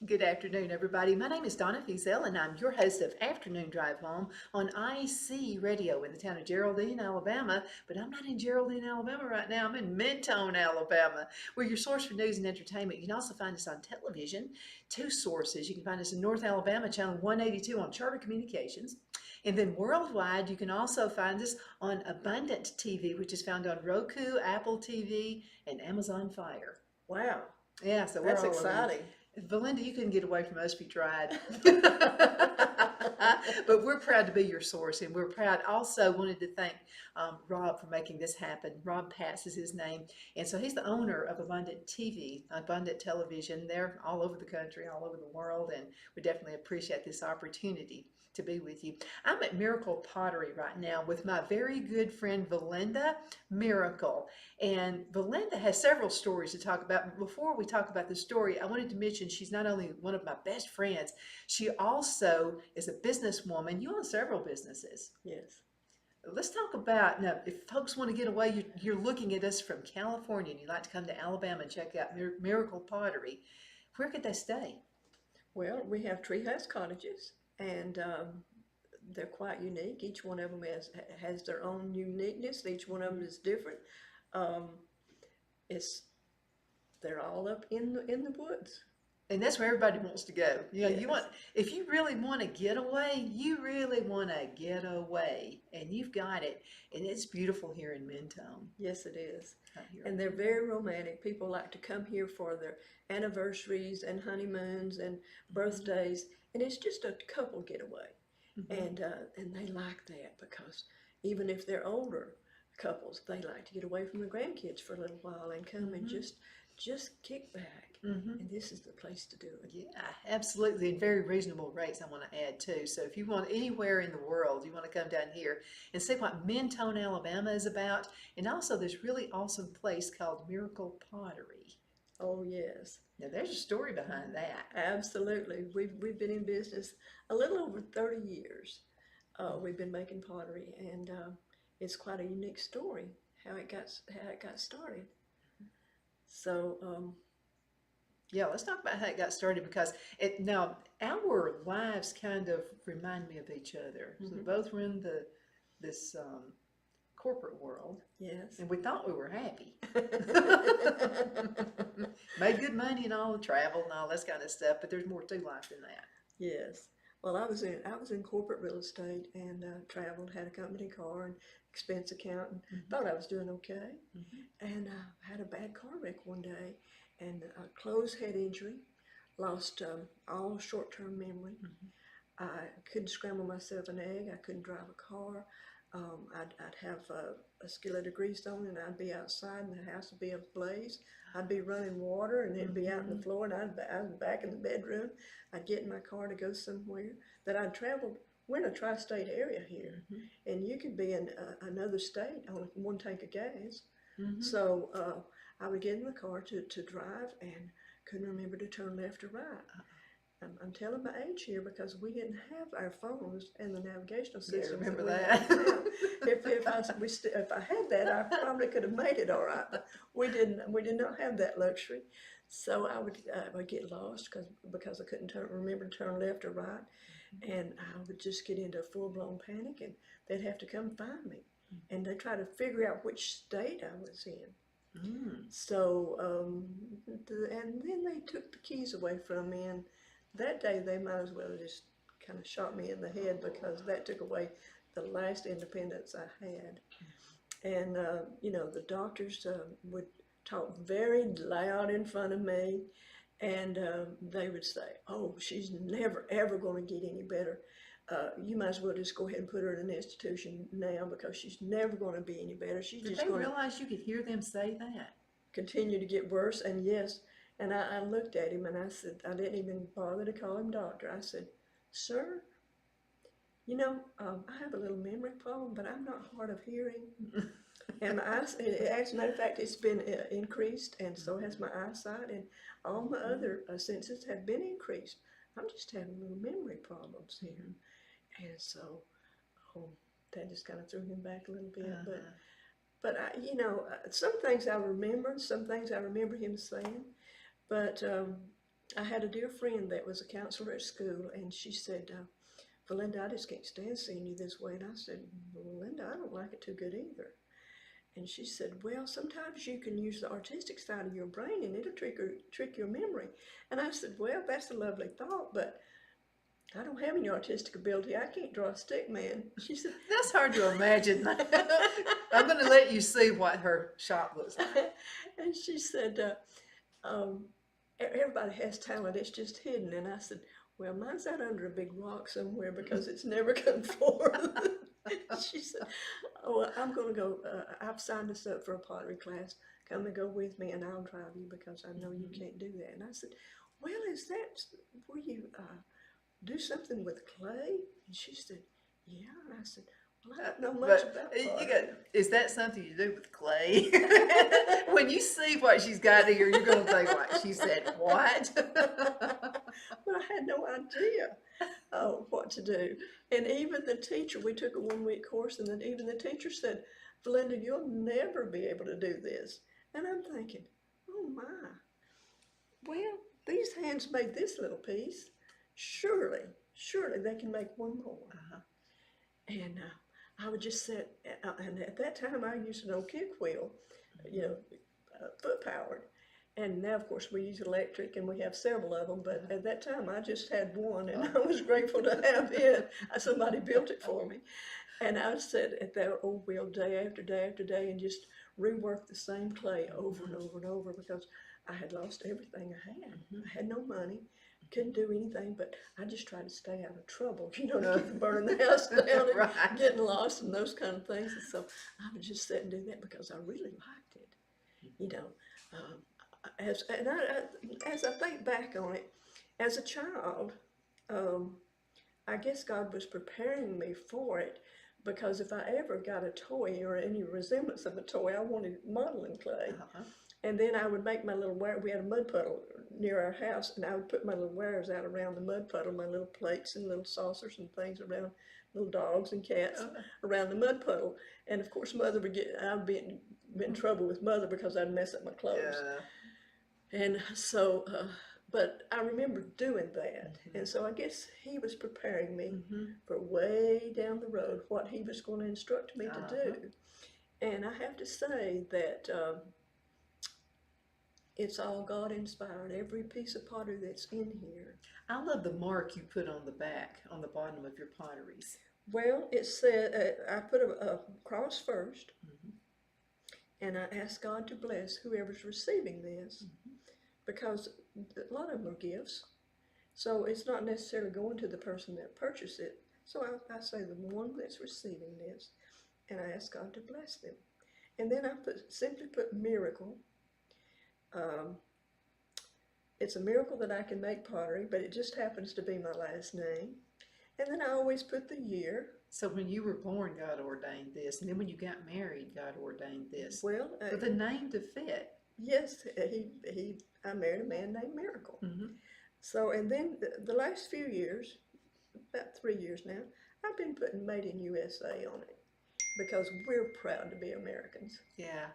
Good afternoon, everybody. My name is Donna Fiesel, and I'm your host of Afternoon Drive Home on IC Radio in the town of Geraldine, Alabama. But I'm not in Geraldine, Alabama right now. I'm in Mentone, Alabama. We're your source for news and entertainment. You can also find us on television, two sources. You can find us in North Alabama, channel 182 on Charter Communications. And then worldwide, you can also find us on Abundant TV, which is found on Roku, Apple TV, and Amazon Fire. Wow, Yeah, so we're that's all around. exciting. Valinda, you couldn't get away from us if you tried. But we're proud to be your source, and we're proud. Also, wanted to thank Rob for making this happen. Rob Pass is his name, and so he's the owner of Abundant TV, Abundant Television. They're all over the country, all over the world, and we definitely appreciate this opportunity to be with you. I'm at Miracle Pottery right now with my very good friend Valinda Miracle. And Valinda has several stories to talk about. But before we talk about the story, I wanted to mention she's not only one of my best friends, she also is a businesswoman. You own several businesses. Yes. Let's talk about now. If folks want to get away, you're looking at us from California, and you'd like to come to Alabama and check out Miracle Pottery. Where could they stay? Well, we have treehouse cottages, and they're quite unique. Each one of them has their own uniqueness. Each one of them is different. Um, it's they're all up in the woods. And that's where everybody wants to go. You know, you Yes. want, if you really want to get away, you really want to get away, and you've got it. And it's beautiful here in Mentone. Yes, it is. Out here. And they're very romantic. People like to come here for their anniversaries and honeymoons and birthdays, and it's just a couple getaway. Mhm. And they like that because even if they're older couples, they like to get away from the grandkids for a little while and come and Mhm. just kick back. Mhm. And this is the place to do it. Yeah, absolutely, and very reasonable rates. I want to add too. So if you want anywhere in the world, you want to come down here and see what Mentone, Alabama is about, and also this really awesome place called Miracle Pottery. Oh yes, Now there's a story behind that. absolutely. We've been in business a little over 30 years. We've been making pottery, and it's quite a unique story how it got started. So Yeah, let's talk about how it got started because it now our lives kind of remind me of each other. So mhm, both were in this corporate world, yes. and we thought we were happy. Made good money and all the travel and all that kind of stuff, but there's more to life than that. Yes. Well, I was in corporate real estate and traveled, had a company car and expense account, and Mhm. thought I was doing okay. Mhm. And had a bad car wreck one day, and a closed head injury, lost all short-term memory. Mhm. I couldn't scramble myself an egg. I couldn't drive a car. I'd have a skillet of grease on, and I'd be outside, and the house would be ablaze. I'd be running water, and it'd be out on the Mhm. floor, and I was back in the bedroom. I'd get in my car to go somewhere that I'd traveled. We're in a tri-state area here, Mhm. and you could be in another state on one tank of gas. Mhm. So I would get in the car to drive, and couldn't remember to turn left or right. I'm telling my age here because we didn't have our phones and the navigational Yeah, systems remember that we that. have now. If I had that, I probably could have made it all right. But we didn't. We did not have that luxury. So I would get lost because I couldn't remember to turn left or right, and I would just get into a full blown panic, and they'd have to come find me, and they try to figure out which state I was in. Mm. So and then they took the keys away from me, and that day they might as well just kind of shot me in the head because that took away the last independence I had. And the doctors would talk very loud in front of me, and they would say, "Oh, she's never ever going to get any better. You might as well just go ahead and put her in an institution now because she's never going to be any better. She's Did just they going to realize you could hear them say that? continue to get worse." And yes, and I looked at him and I said, I didn't even bother to call him doctor. I said, "Sir, I have a little memory problem, but I'm not hard of hearing." And my eyes, as a matter of fact, it's been increased, and so has my eyesight, and all my other senses have been increased. I'm just having little memory problems here. And so, oh, that just kind of threw him back a little bit. Uh-huh. But some things I remember, some things I remember him saying, but I had a dear friend that was a counselor at school, and she said, Valinda, I just can't stand seeing you this way. And I said, well, Linda, I don't like it too good either. And she said, well, sometimes you can use the artistic side of your brain and it'll trick your memory. And I said, well, that's a lovely thought, but I don't have any artistic ability. I can't draw a stick man. She said, That's hard to imagine. I'm going to let you see what her shop looks like. and she said, everybody has talent, it's just hidden. And I said, well, mine's out under a big rock somewhere because it's never come forth. She said, oh, well, I'm going to go, I've signed us up for a pottery class. Come and go with me and I'll drive you because I know you can't do that. And I said, well, is that where you do something with clay? And she said, yeah. And I said, well, I don't know much about pottery. Is that something you do with clay? When you see what she's got here, you're going to think like, she said, what? But I had no idea what to do. And even the teacher, we took a 1-week course, and then even the teacher said, Valinda, you'll never be able to do this. And I'm thinking, oh my, well, these hands made this little piece. Surely they can make one more. And I would just sit, and at that time I used an old kick wheel, foot powered. And now, of course, we use electric, and we have several of them, but at that time I just had one, and I was grateful to have it. Somebody built it for me. And I would sit at that old wheel day after day after day and just rework the same clay over and over and over because I had lost everything I had. I had no money, couldn't do anything, but I just tried to stay out of trouble, to keep from burning the house down and Right. getting lost and those kind of things. And so I would just sit and do that because I really liked it, As I think back on it, as a child, I guess God was preparing me for it because if I ever got a toy or any resemblance of a toy, I wanted modeling clay. And then I would make my little wire. We had a mud puddle near our house, and I would put my little wires out around the mud puddle, my little plates and little saucers and things around, little dogs and cats around the mud puddle. And of course, I'd be in trouble with Mother because I'd mess up my clothes. And so, but I remember doing that. And so I guess he was preparing me for way down the road what he was going to instruct me to do. And I have to say that it's all God inspired, every piece of pottery that's in here. I love the mark you put on the back, on the bottom of your potteries. Well, it said, I put a cross first, and I asked God to bless whoever's receiving this, because a lot of them are gifts. So it's not necessarily going to the person that purchased it. So I say the one that's receiving this, and I ask God to bless them. And then I simply put miracle. It's a miracle that I can make pottery, but it just happens to be my last name. And then I always put the year. So when you were born, God ordained this, and then when you got married, God ordained this. Well, for the name to fit. Yes, I married a man named Miracle. So, and then the last few years, about 3 years now, I've been putting Made in USA on it because we're proud to be Americans. Yeah,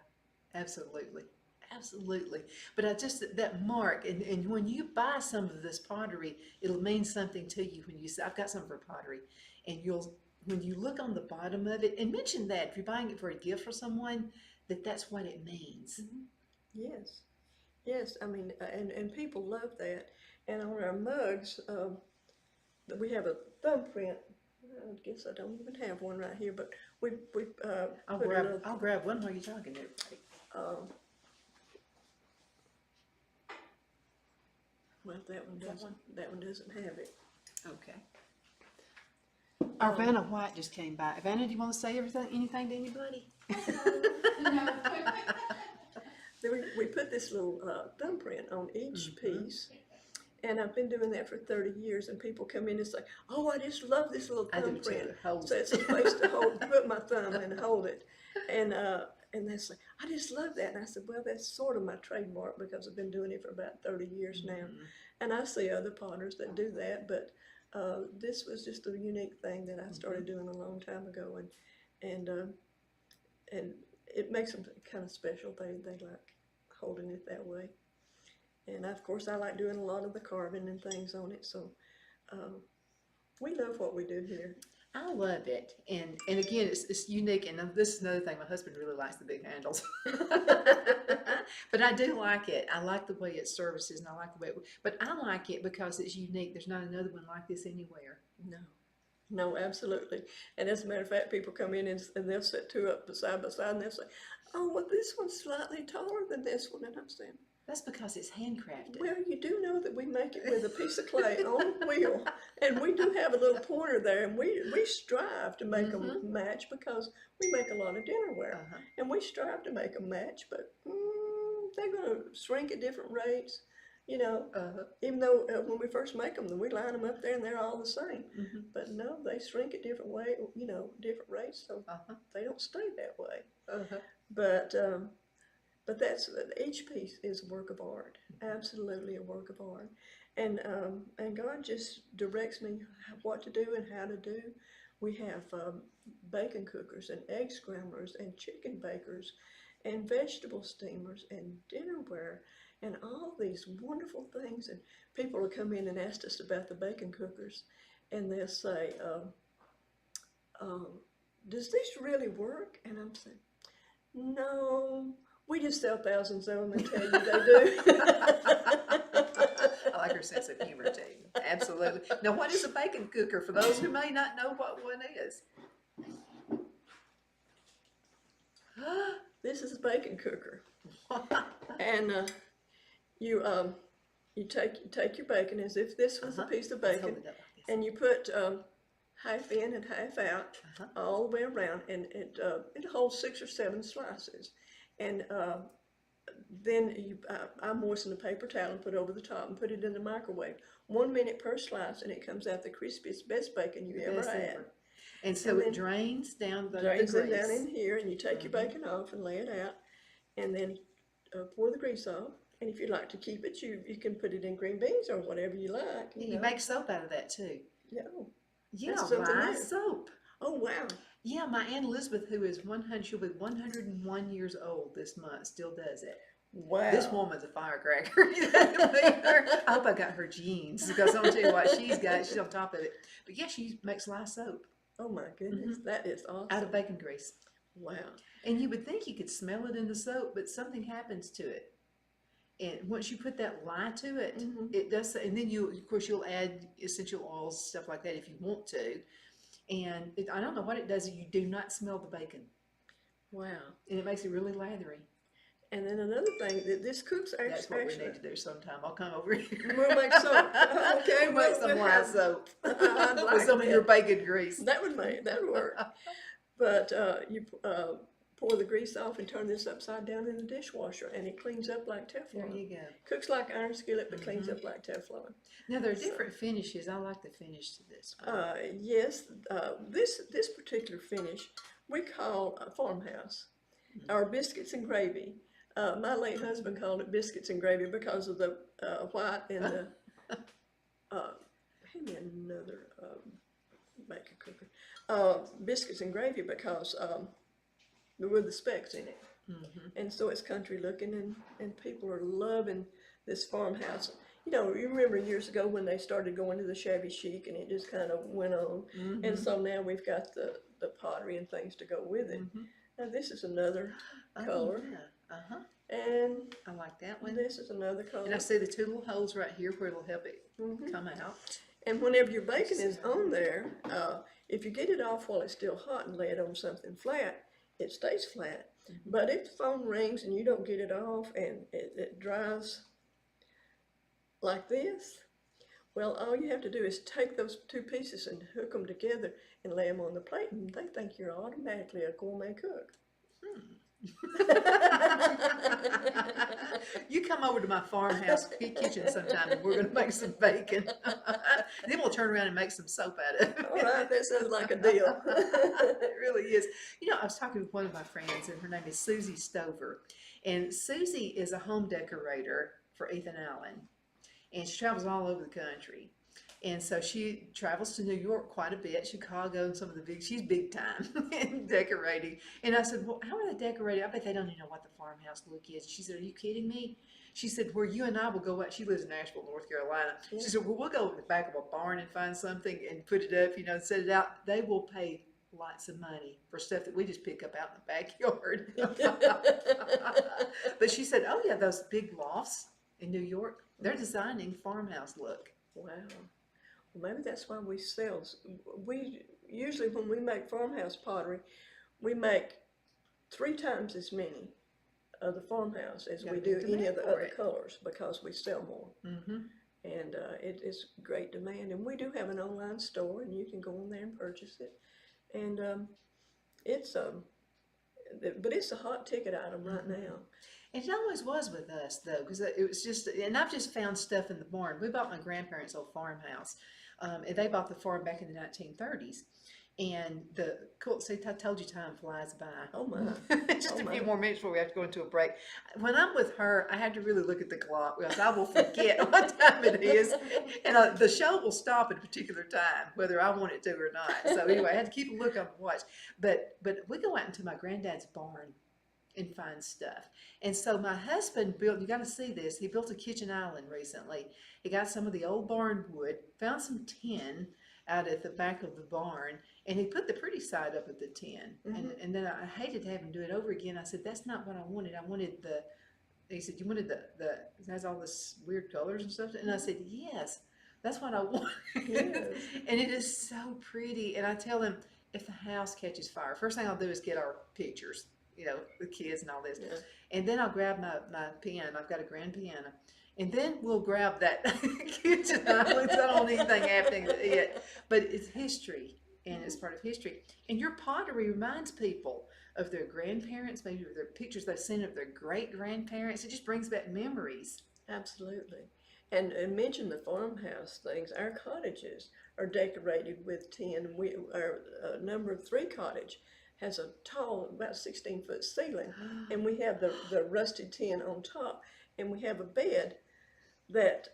absolutely. Absolutely. But that mark, and when you buy some of this pottery, it'll mean something to you when you say, I've got some for pottery. And when you look on the bottom of it, and mention that if you're buying it for a gift for someone, that's what it means. Yes. Yes, I mean, and people love that. And on our mugs, we have a thumbprint. I guess I don't even have one right here, but I'll grab one while you're talking to everybody. Well, that one doesn't have it. Okay. Our Vanna White just came by. Vanna, do you want to say anything to anybody? We put this little thumbprint on each piece, and I've been doing that for 30 years, and people come in and say, oh, I just love this little thumbprint. So it's a place to put my thumb and hold it. And they say, I just love that. And I said, well, that's sort of my trademark because I've been doing it for about 30 years now. And I see other potters that do that, but this was just a unique thing that I started doing a long time ago. And it makes them kind of special. They like holding it that way. And of course, I like doing a lot of the carving and things on it. So um, we love what we do here. I love it, and again, it's unique. And this is another thing. My husband really likes the big handles, but I do like it. I like the way it services, and I like the way. But I like it because it's unique. There's not another one like this anywhere. No, no, absolutely. And as a matter of fact, people come in and they'll set two up side by side and they'll say, "Oh, well, this one's slightly taller than this one." And I'm saying, That's because it's handcrafted. "Well, you do know that we make it with a piece of clay on a wheel, and we do have a little pointer there, and we strive to make them match because we make a lot of dinnerware, and we strive to make them match, but they're going to shrink at different rates." You know, even though when we first make them, we line them up there and they're all the same. But no, they shrink at different way, you know, different rates, so they don't stay that way. But that's each piece is a work of art, absolutely a work of art, and God just directs me what to do and how to do. We have bacon cookers and egg scramblers and chicken bakers and vegetable steamers and dinnerware and all these wonderful things. And people will come in and ask us about the bacon cookers, and they'll say, "Does this really work?" And I'm saying, "No, we just sell thousands of them and tell you they do." I like her sense of humor too. Absolutely. Now, what is a bacon cooker for those who may not know what one is? This is a bacon cooker, and you take your bacon as if this was a piece of bacon, and you put half in and half out all the way around, and it holds 6 or 7 slices, and then I moisten a paper towel and put it over the top and put it in the microwave. 1 minute per slice, and it comes out the crispiest, best bacon you ever had. And so it drains down the grease. It down in here, and you take your bacon off and lay it out, and then pour the grease off. And if you'd like to keep it, you can put it in green beans or whatever you like. You make soap out of that too. Yeah. Yeah, lye soap. Oh, wow. Yeah, my Aunt Elizabeth, who is 100, she'll be 101 years old this month, still does it. Wow. This woman's a firecracker. I hope I got her genes, because I'm going to tell you what she's got. She's on top of it. But yeah, she makes lye soap. Oh my goodness, that is awesome. Out of bacon grease. Wow. And you would think you could smell it in the soap, but something happens to it. And once you put that lye to it, it does. And then of course, you'll add essential oils, stuff like that, if you want to. And I don't know what it does. You do not smell the bacon. Wow. And it makes it really lathery. And then another thing that this cooks actually. That's what we need to do sometime. I'll come over here. We'll make soap. Okay, we'll make some lye soap like with some of your bacon grease. That would work. But you pour the grease off and turn this upside down in the dishwasher, and it cleans up like Teflon. There you go. Cooks like iron skillet, but cleans up like Teflon. Now there are different finishes. I like the finish to this one. Yes, this particular finish we call a farmhouse, or biscuits and gravy. My late husband called it biscuits and gravy because of the white and the. Hand me another bacon cooker. Biscuits and gravy because with the specks in it, and so it's country looking, and people are loving this farmhouse. You know, you remember years ago when they started going to the shabby chic, and it just kind of went on, and so now we've got the pottery and things to go with it. Now this is another color. And I like that one. This is another color. And I see the 2 little holes right here where it'll help it come out. And whenever your bacon is on there, if you get it off while it's still hot and lay it on something flat, it stays flat. But if the phone rings and you don't get it off and it dries like this, well, all you have to do is take those 2 pieces and hook them together and lay them on the plate, and they think you're automatically a gourmet cook. You come over to my farmhouse kitchen sometime, and we're going to make some bacon. Then we'll turn around and make some soap out of it. All right, that sounds like a deal. It really is. You know, I was talking with one of my friends, and her name is Susie Stover. And Susie is a home decorator for Ethan Allen. And she travels all over the country. And so she travels to New York quite a bit, Chicago, and some of the she's big time in decorating. And I said, well, how are they decorating? I bet they don't even know what the farmhouse look is. She said, are you kidding me? She said, where you and I will go out, she lives in Nashville, North Carolina. Yeah. She said, well, we'll go in the back of a barn and find something and put it up, and set it out. They will pay lots of money for stuff that we just pick up out in the backyard. But she said, oh yeah, those big lofts in New York, they're designing farmhouse look. Wow. Well, maybe that's why we sell. We usually, when we make farmhouse pottery, we make 3 times as many of the farmhouse as we do any of the other colors because we sell more. Mm-hmm. And it is great demand. And we do have an online store, and you can go on there and purchase it. And it's but it's a hot ticket item right now. It always was with us though, because it was just, and I've just found stuff in the barn. We bought my grandparents' old farmhouse, and they bought the farm back in the 1930s. And see, I told you time flies by. Oh my. Just a few more minutes before we have to go into a break. When I'm with her, I had to really look at the clock because I will forget what time it is. And the show will stop at a particular time, whether I want it to or not. So anyway, I had to keep a look on the watch. But we go out into my granddad's barn and find stuff. And so my husband built, you got to see this, he built a kitchen island recently. He got some of the old barn wood, found some tin out at the back of the barn, and he put the pretty side up with the tin. And then I hated to have him do it over again. I said, that's not what I wanted. I wanted he said, you wanted it has all this weird colors and stuff? And I said, yes, that's what I wanted. Yes. And it is so pretty. And I tell him, if the house catches fire, first thing I'll do is get our pictures, the kids and all this. Yeah. And then I'll grab my pen. I've got a grand piano. And then we'll grab that kitchen island. I don't want anything happening to it. But it's history, and it's part of history. And your pottery reminds people of their grandparents, maybe of their pictures they've seen of their great-grandparents. It just brings back memories. Absolutely. And mention the farmhouse things. Our cottages are decorated with tin. Our number 3 cottage has a tall, about 16-foot ceiling, and we have the rusted tin on top, and we have a bed that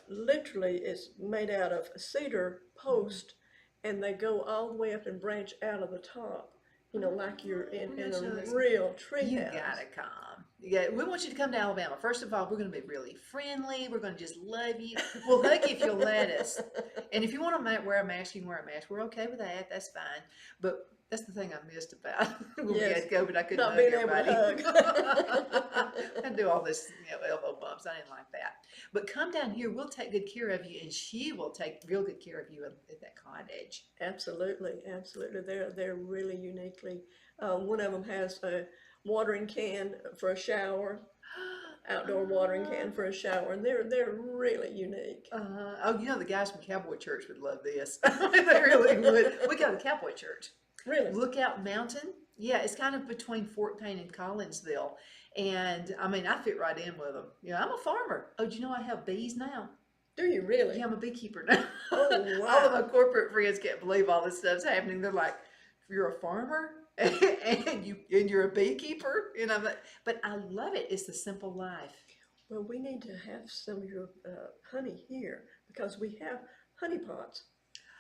literally is made out of a cedar post, and they go all the way up and branch out of the top, like you're in a real tree house. You gotta come. Yeah, we want you to come to Alabama. First of all, we're going to be really friendly. We're going to just love you. We'll hug you if you'll let us. And if you want to wear a mask, you can wear a mask. We're okay with that. That's fine. But that's the thing I missed about when we had COVID. I couldn't hug everybody. And do all this, elbow bumps. I didn't like that. But come down here. We'll take good care of you, and she will take real good care of you at that cottage. Absolutely, absolutely. They're really uniquely. One of them has a watering can for a shower, outdoor watering can for a shower, and they're really unique. Oh, the guys from Cowboy Church would love this. They really would. We go to Cowboy Church. Really? Lookout Mountain. Yeah, it's kind of between Fort Payne and Collinsville. And I fit right in with them. I'm a farmer. Oh, do you know I have bees now? Do you really? Yeah, I'm a beekeeper now. Oh, wow. All of my corporate friends can't believe all this stuff's happening. They're like, you're a farmer? and you're a beekeeper? But I love it. It's the simple life. Well, we need to have some of your honey here because we have honey pots.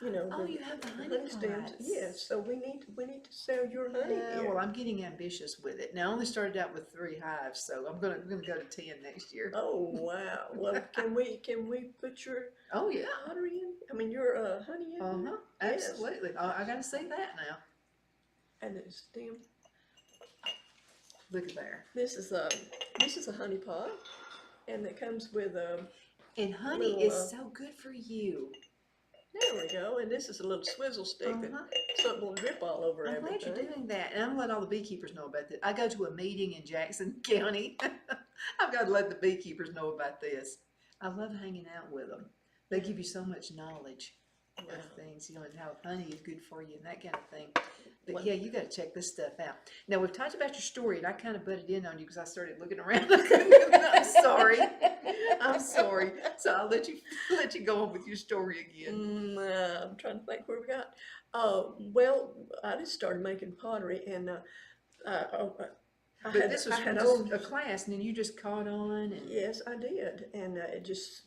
You have the honey stems. pots. Yes, so we need to sell your honey here. Well, I'm getting ambitious with it. Now, I only started out with 3 hives, so we're gonna go to 10 next year. Oh wow! Well, can we put your pottery in? Your honey in? Yes. Absolutely. I gotta see that now. And the stem. Look at there. This is a honey pot, and it comes with and honey is so good for you. There we go. And this is a little swizzle stick so it won't drip all over everything. I'm glad you're doing that. And I'm going to let all the beekeepers know about this. I go to a meeting in Jackson County. I've got to let the beekeepers know about this. I love hanging out with them. They give you so much knowledge of things, and how honey is good for you and that kind of thing. But yeah, you got to check this stuff out. Now, we've talked about your story, and I kind of butted in on you because I started looking around. I'm sorry. I'm sorry. So I'll let you go on with your story again. I'm trying to think where we got. Well, I just started making pottery, and But this was from a class, and then you just caught on. And yes, I did, and it just.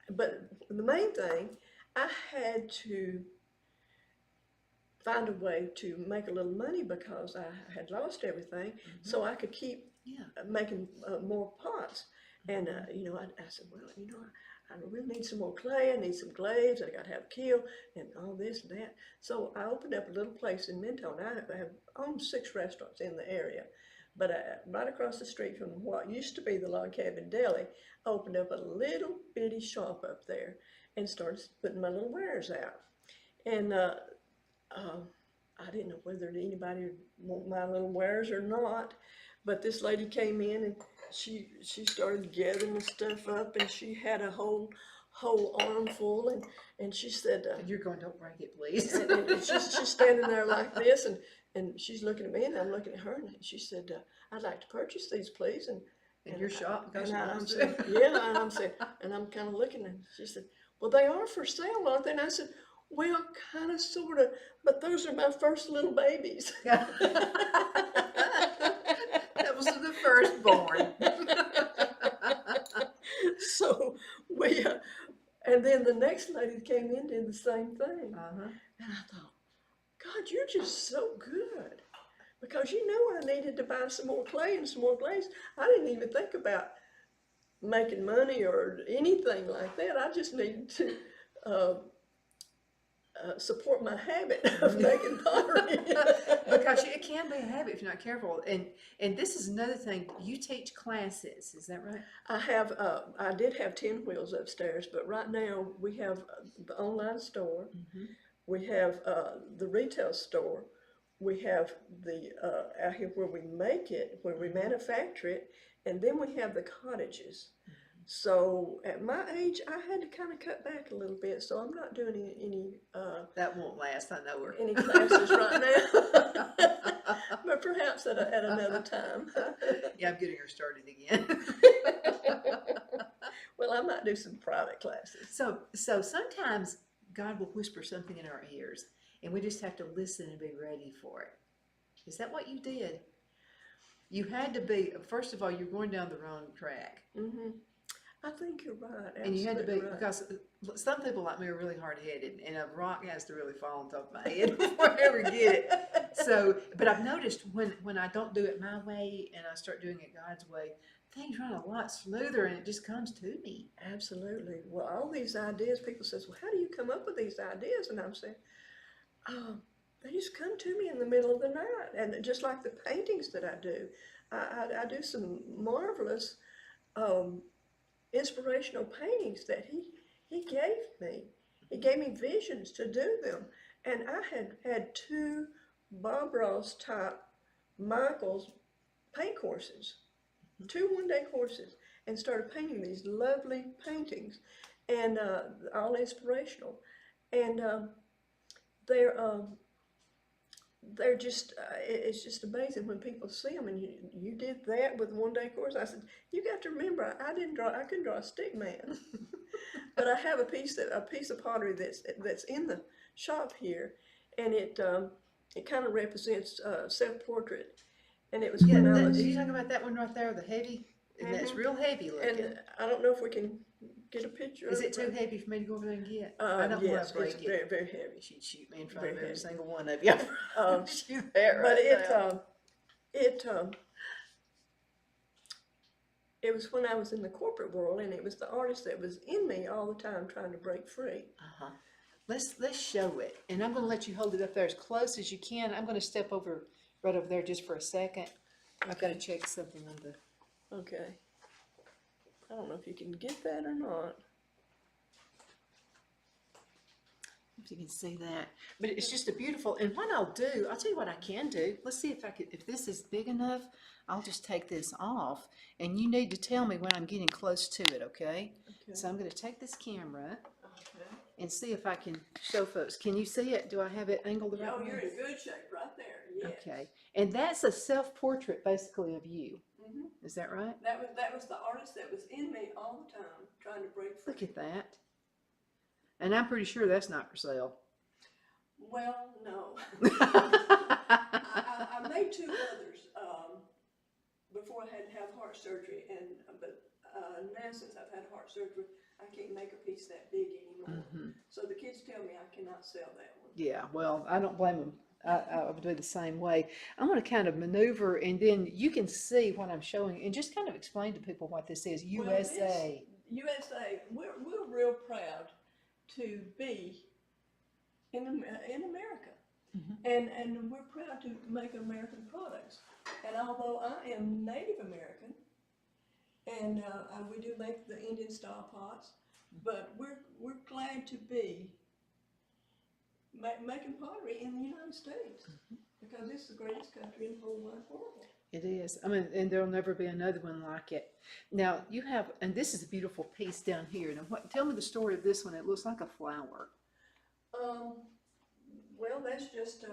But the main thing, I had to find a way to make a little money because I had lost everything, so I could keep Yeah. making more pots. And, I said, well, I really need some more clay. I need some glaze. I got to have a kiln and all this and that. So I opened up a little place in Mentone. I have owned 6 restaurants in the area. But right across the street from what used to be the Log Cabin Deli, I opened up a little bitty shop up there and started putting my little wares out. And I didn't know whether anybody would want my little wares or not, but this lady came in and she started gathering the stuff up, and she had a whole armful, and she said, And you're going, don't break it, please. and she's standing there like this, and she's looking at me, and I'm looking at her, and she said, I'd like to purchase these, please, In your shop, gosh, and I'm wants saying, to. yeah, and I'm saying, and I'm kind of looking, and she said, well, they are for sale, aren't they? And I said, well, kind of, sort of, but those are my first little babies. That was the firstborn. So we, and then the next lady came in did the same thing. Uh-huh. And I thought, God, you're just so good. Because you know I needed to buy some more clay and some more glaze. I didn't even think about making money or anything like that. I just needed to support my habit of making pottery. Because it can be a habit if you're not careful. And this is another thing. You teach classes, is that right? I did have 10 wheels upstairs, but right now we have the online store. Mm-hmm. We have the retail store. We have the out here where we make it, where we manufacture it, and then we have the cottages. So at my age, I had to kind of cut back a little bit. So I'm not doing any That won't last, I know her. any classes right now, but perhaps at another time. Yeah, I'm getting her started again. Well, I might do some private classes. So sometimes God will whisper something in our ears, and we just have to listen and be ready for it. Is that what you did? You had to be, first of all, you're going down the wrong track. Mm-hmm. I think you're right. Absolutely. And you had to be, right. because some people like me are really hard-headed, and a rock has to really fall on top of my head before I ever get it. So, but I've noticed when I don't do it my way and I start doing it God's way, things run a lot smoother and it just comes to me. Absolutely. Well, all these ideas, people says, well, how do you come up with these ideas? And I'm saying, they just come to me in the middle of the night. And just like the paintings that I do, I do some marvelous inspirational paintings that he gave me. He gave me visions to do them. And I had 2 Bob Ross type Michael's paint courses, 2 one-day courses, and started painting these lovely paintings, and all inspirational. And they're just, it's just amazing when people see them, and you did that with one-day course. I said, you got to remember, I couldn't draw a stick man. But I have a piece of pottery that's in the shop here, and it kind of represents self-portrait. And it was when I was. Are you talking about that one right there, the heavy? And that's real heavy looking. And I don't know if we can get a picture. Is it too heavy for me to go over there and get? I don't yes, want to break it's it. very, very heavy. She'd shoot me in front Very of every heavy. single one of you. Shoot that right But now. it was when I was in the corporate world, and it was the artist that was in me all the time trying to break free. Uh-huh. Let's show it, and I'm going to let you hold it up there as close as you can. I'm going to step right over there just for a second. I've got to check something on the. Okay. I don't know if you can get that or not. If you can see that, but it's just a beautiful. And what I'll tell you what I can do. Let's see if this is big enough. I'll just take this off, and you need to tell me when I'm getting close to it. Okay. So I'm going to take this camera and see if I can show folks. Can you see it? Do I have it angled the right way? Oh, you're in good shape right there. Yes. Okay. And that's a self-portrait basically of you. Mm-hmm. Is that right? That was the artist that was in me all the time trying to break free. Look at that. And I'm pretty sure that's not for sale. Well, no. I made 2 others before I had to have heart surgery, but now since I've had heart surgery, I can't make a piece that big anymore. So the kids tell me I cannot sell that one. Yeah, well, I don't blame them I would do the same way. I'm going to kind of maneuver, and then you can see what I'm showing, and just kind of explain to people what this is. Well, USA. USA, we're real proud to be in America, and we're proud to make American products. And although I am Native American, and we do make the Indian style pots, but we're glad to be making pottery in the United States, because it's the greatest country in the whole wide world. It is. I mean, and there'll never be another one like it. Now you have, and this is a beautiful piece down here. Now, tell me the story of this one. It looks like a flower. Well, that's just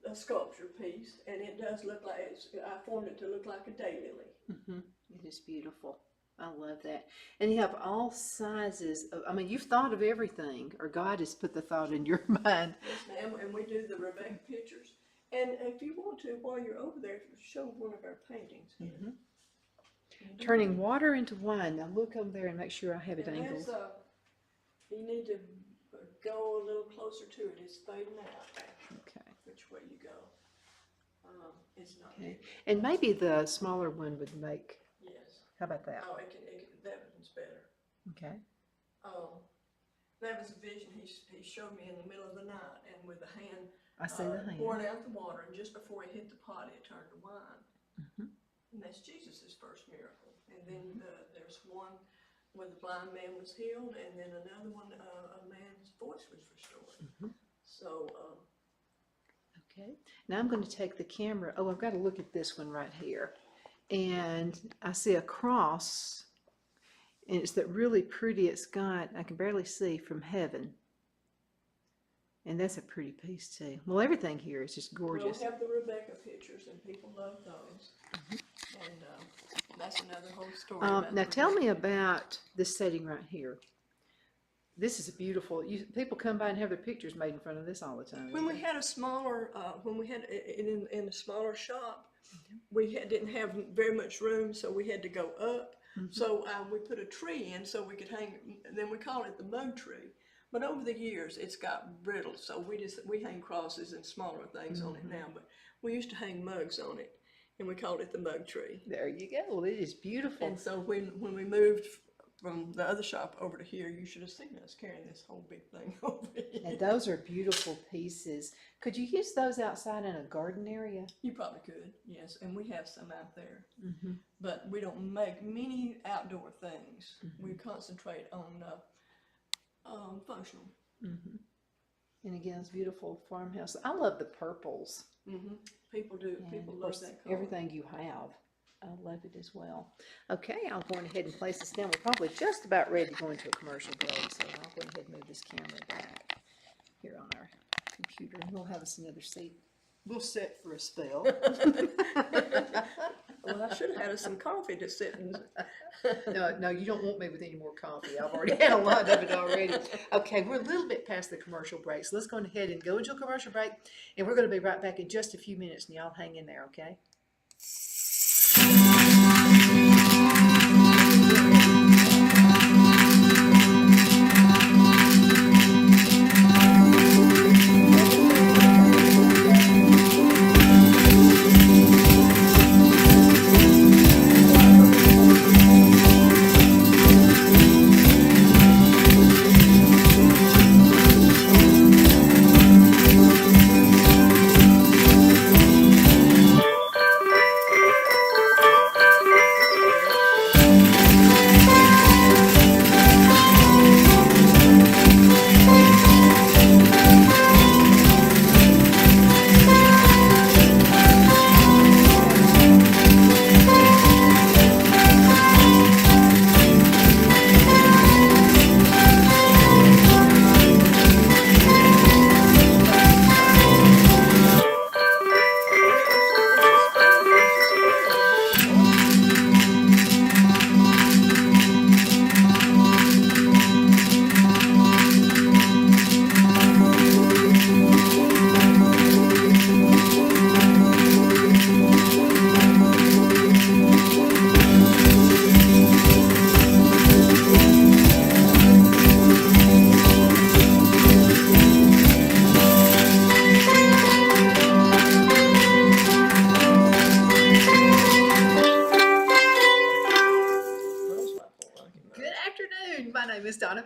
a sculpture piece, and it does look like I formed it to look like a daylily. It is beautiful. I love that. And you have all sizes of, I mean, you've thought of everything, or God has put the thought in your mind. Yes, ma'am, and we do the Rebecca pictures. And if you want to, while you're over there, show one of our paintings here. Turning water into wine. Now look over there and make sure I have it angled. You need to go a little closer to it. It's fading out. Okay. Which way you go. It's not. Okay. And maybe the smaller one would make. Yes. How about that? Oh, that one's better. Okay. That was a vision he showed me in the middle of the night, and with the hand, I see the hand. pouring out the water, and just before he hit the pot, it turned to wine. And that's Jesus' first miracle. And then there's one where the blind man was healed, and then another one, a man's voice was restored. So. Okay. Now I'm going to take the camera. Oh, I've got to look at this one right here. And I see a cross, and it's that really pretty, it's got, I can barely see, from heaven. And that's a pretty piece too. Well, everything here is just gorgeous. We'll have the Rebecca pictures, and people love those. And that's another whole story. Now tell me about this setting right here. This is a beautiful, people come by and have their pictures made in front of this all the time. When we had a smaller, when we had it in a smaller shop, we didn't have very much room, so we had to go up. So we put a tree in so we could hang, and then we call it the mug tree. But over the years, it's got brittle, so we hang crosses and smaller things on it now. But we used to hang mugs on it, and we called it the mug tree. There you go. Well, it is beautiful. And so when we moved from the other shop over to here, you should have seen us carrying this whole big thing over here. And those are beautiful pieces. Could you use those outside in a garden area? You probably could, yes. And we have some out there. But we don't make many outdoor things. We concentrate on functional. And again, it's beautiful farmhouse. I love the purples. People do. People love that color. Everything you have. I love it as well. Okay, I'll go ahead and place this down. We're probably just about ready to go into a commercial break, so I'll go ahead and move this camera back here on our computer. We'll have us another seat. We'll sit for a spell. Well, I should have had us some coffee to sit and... No, you don't want me with any more coffee. I've already had a lot of it already. Okay, we're a little bit past the commercial break, so let's go ahead and go into a commercial break, and we're going to be right back in just a few minutes, and y'all hang in there, okay?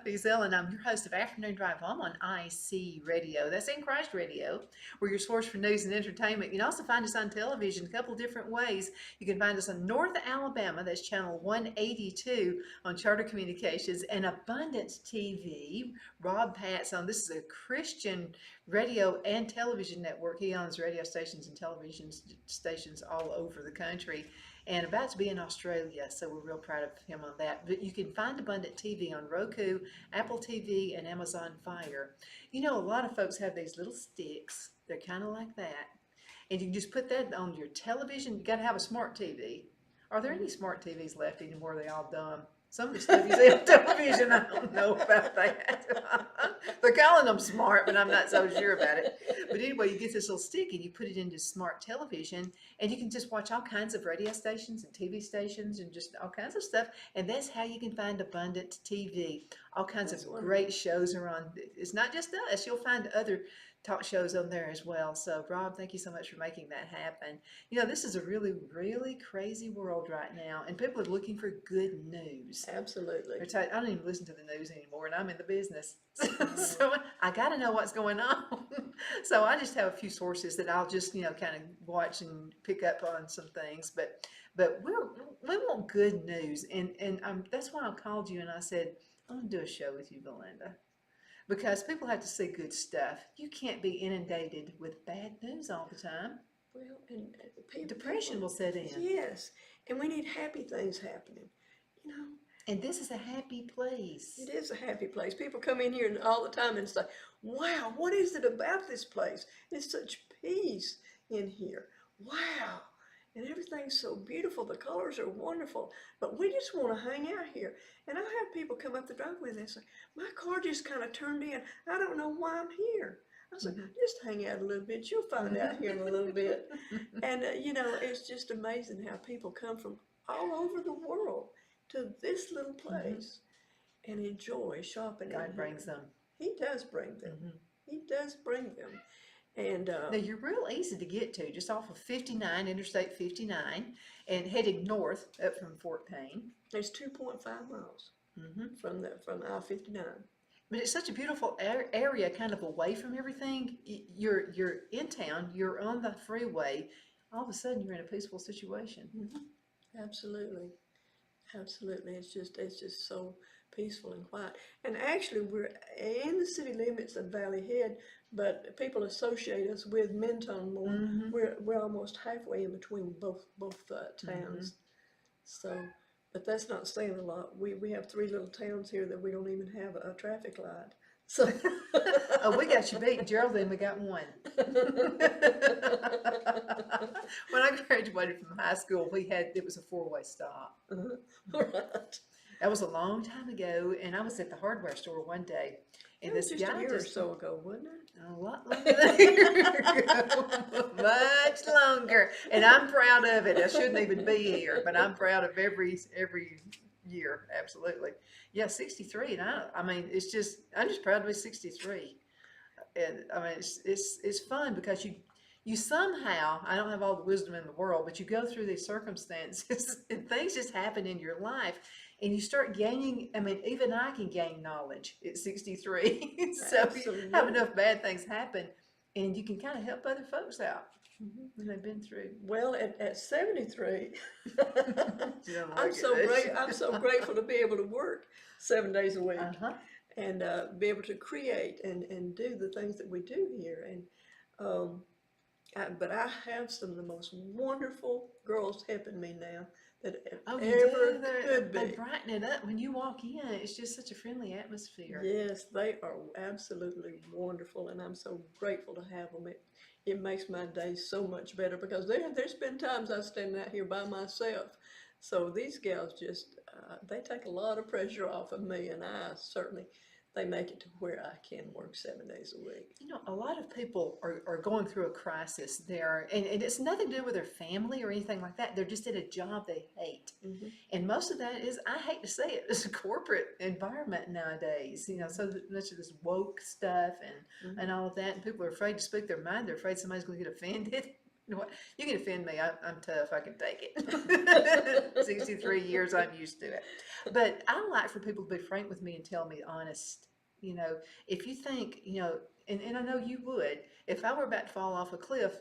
He's Ellen. I'm your host of Afternoon Drive. I'm on IC Radio. That's in Christ Radio. We're your source for news and entertainment. You can also find us on television a couple different ways. You can find us on North Alabama. That's channel 182 on Charter Communications and Abundance TV. Rob Pat's on. This is a Christian radio and television network. He owns radio stations and television stations all over the country, and about to be in Australia, so we're real proud of him on that. But you can find Abundant TV on Roku, Apple TV, and Amazon Fire. You know, a lot of folks have these little sticks. They're kind of like that. And you can just put that on your television. You got to have a smart TV. Are there any smart TVs left anymore? Are they all dumb? Some of the stuff you see on television, I don't know about that. They're calling them smart, but I'm not so sure about it. But anyway, you get this little stick and you put it into smart television, and you can just watch all kinds of radio stations and TV stations and just all kinds of stuff. And that's how you can find Abundant TV. All kinds of great shows are on. It's not just us. You'll find other talk shows on there as well. So, Rob, thank you so much for making that happen. You know, this is a really, really crazy world right now, and people are looking for good news. Absolutely. I don't even listen to the news anymore, and I'm in the business. So I got to know what's going on. So I just have a few sources that I'll just, kind of watch and pick up on some things. But we want good news, and that's why I called you and I said, I'm going to do a show with you, Valinda. Because people have to see good stuff. You can't be inundated with bad news all the time. Well, and depression will set in. Yes, and we need happy things happening, And this is a happy place. It is a happy place. People come in here all the time and say, wow, what is it about this place? It's such peace in here. Wow. And everything's so beautiful. The colors are wonderful. But we just want to hang out here. And I have people come up the driveway and they say, my car just kind of turned in. I don't know why I'm here. I said, just hang out a little bit. You'll find out here in a little bit. And, it's just amazing how people come from all over the world to this little place and enjoy shopping. God brings them. He does bring them. He does bring them. And now you're real easy to get to, just off of 59, Interstate 59, and heading north up from Fort Payne. There's 2.5 miles from I-59. But it's such a beautiful area, kind of away from everything. You're in town. You're on the freeway. All of a sudden, you're in a peaceful situation. Absolutely, absolutely. It's just so peaceful and quiet. And actually, we're in the city limits of Valley Head, but people associate us with Mentone more. We're almost halfway in between both towns. So, but that's not saying a lot. We have 3 little towns here that we don't even have a traffic light. So oh, we got you beat. Geraldine, we got one. When I graduated from high school, it was a 4-way stop. Right. That was a long time ago, and I was at the hardware store one day, and this this just guy a year or so ago, wasn't it? A lot longer than a year ago. Much longer, and I'm proud of it. I shouldn't even be here, but I'm proud of every year. Absolutely, yeah, 63, and I'm just proud to be 63, and I mean it's fun because you somehow, I don't have all the wisdom in the world, but you go through these circumstances and things just happen in your life. And you start gaining, even I can gain knowledge at 63. So you have enough bad things happen, and you can kind of help other folks out when they've been through. Well, at 73, I'm so grateful to be able to work 7 days a week and be able to create and do the things that we do here. And but I have some of the most wonderful girls helping me now that ever could be. They brighten it up when you walk in. It's just such a friendly atmosphere. Yes, they are absolutely wonderful, and I'm so grateful to have them. It makes my day so much better because there's been times I stand out here by myself. So these gals just, they take a lot of pressure off of me, and they make it to where I can work 7 days a week. A lot of people are going through a crisis there, and it's nothing to do with their family or anything like that. They're just at a job they hate. And most of that is, I hate to say it, it's a corporate environment nowadays, so much of this woke stuff and all of that, and people are afraid to speak their mind. They're afraid somebody's going to get offended. You know what? You can offend me. I'm tough. I can take it. 63 years, I'm used to it. But I like for people to be frank with me and tell me honest. You know, if you think, and I know you would, if I were about to fall off a cliff,